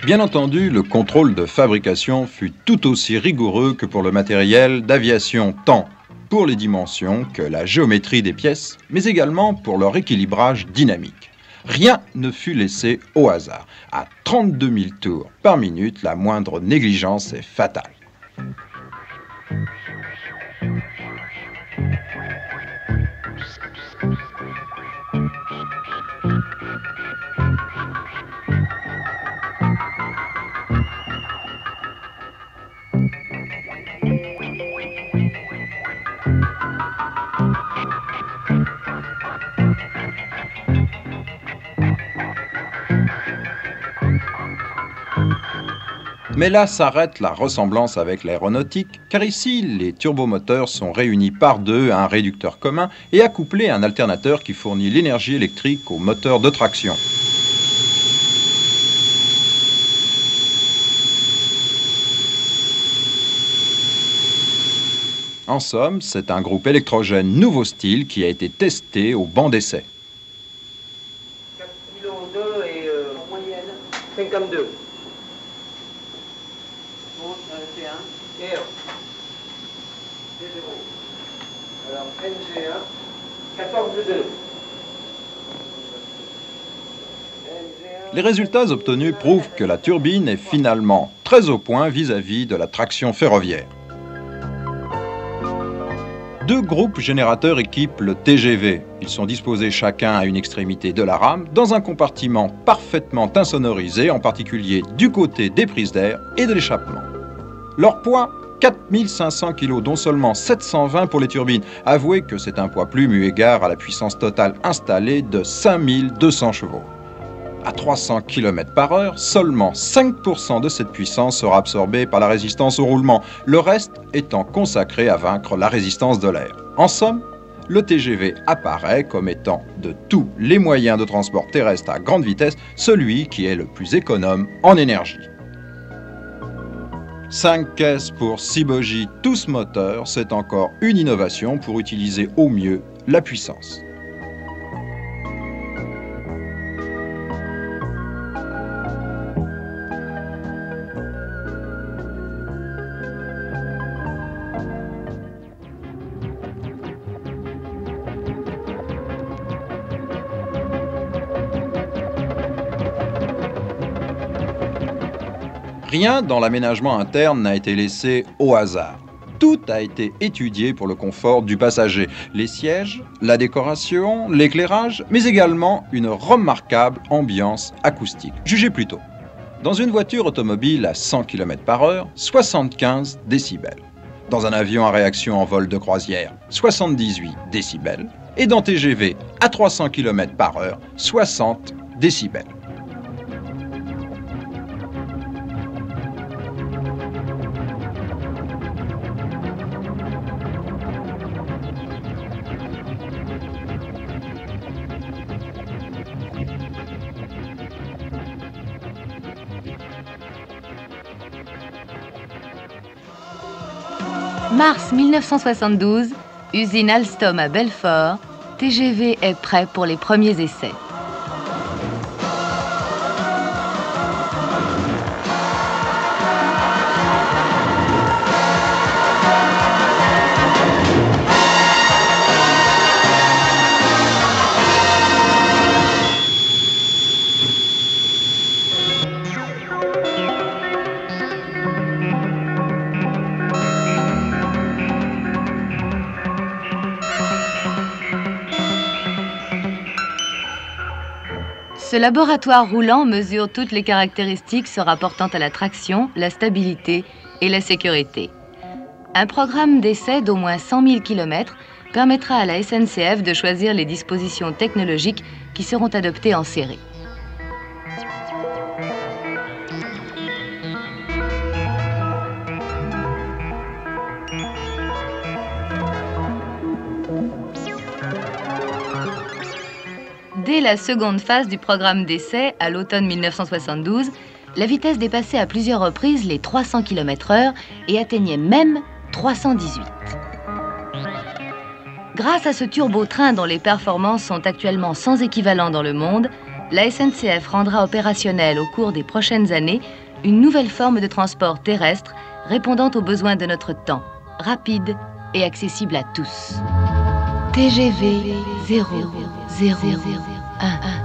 Bien entendu, le contrôle de fabrication fut tout aussi rigoureux que pour le matériel d'aviation, tant pour les dimensions que la géométrie des pièces, mais également pour leur équilibrage dynamique. Rien ne fut laissé au hasard. À 32 000 tours par minute, la moindre négligence est fatale. Mais là s'arrête la ressemblance avec l'aéronautique, car ici, les turbomoteurs sont réunis par deux à un réducteur commun et accouplés à un alternateur qui fournit l'énergie électrique au moteur de traction. En somme, c'est un groupe électrogène nouveau style qui a été testé au banc d'essai. 4 kg et en moyenne 52. Et D0. Alors NG1, 14,2. Les résultats obtenus prouvent que la turbine est finalement très au point vis-à-vis de la traction ferroviaire. Deux groupes générateurs équipent le TGV. Ils sont disposés chacun à une extrémité de la rame, dans un compartiment parfaitement insonorisé, en particulier du côté des prises d'air et de l'échappement. Leur poids, 4500 kg, dont seulement 720 pour les turbines. Avouez que c'est un poids plume eu égard à la puissance totale installée de 5200 chevaux. À 300 km/h, seulement 5% de cette puissance sera absorbée par la résistance au roulement, le reste étant consacré à vaincre la résistance de l'air. En somme, le TGV apparaît comme étant, de tous les moyens de transport terrestre à grande vitesse, celui qui est le plus économe en énergie. 5 caisses pour 6 bogies, tous moteurs, c'est encore une innovation pour utiliser au mieux la puissance. Rien dans l'aménagement interne n'a été laissé au hasard. Tout a été étudié pour le confort du passager. Les sièges, la décoration, l'éclairage, mais également une remarquable ambiance acoustique. Jugez plutôt. Dans une voiture automobile à 100 km/h, 75 décibels. Dans un avion à réaction en vol de croisière, 78 décibels. Et dans TGV à 300 km/h, 60 décibels. Mars 1972, usine Alstom à Belfort, TGV est prêt pour les premiers essais. Ce laboratoire roulant mesure toutes les caractéristiques se rapportant à la traction, la stabilité et la sécurité. Un programme d'essai d'au moins 100 000 km permettra à la SNCF de choisir les dispositions technologiques qui seront adoptées en série. Dès la seconde phase du programme d'essai, à l'automne 1972, la vitesse dépassait à plusieurs reprises les 300 km/h et atteignait même 318. Grâce à ce turbo-train dont les performances sont actuellement sans équivalent dans le monde, la SNCF rendra opérationnelle au cours des prochaines années une nouvelle forme de transport terrestre répondant aux besoins de notre temps, rapide et accessible à tous. TGV 0001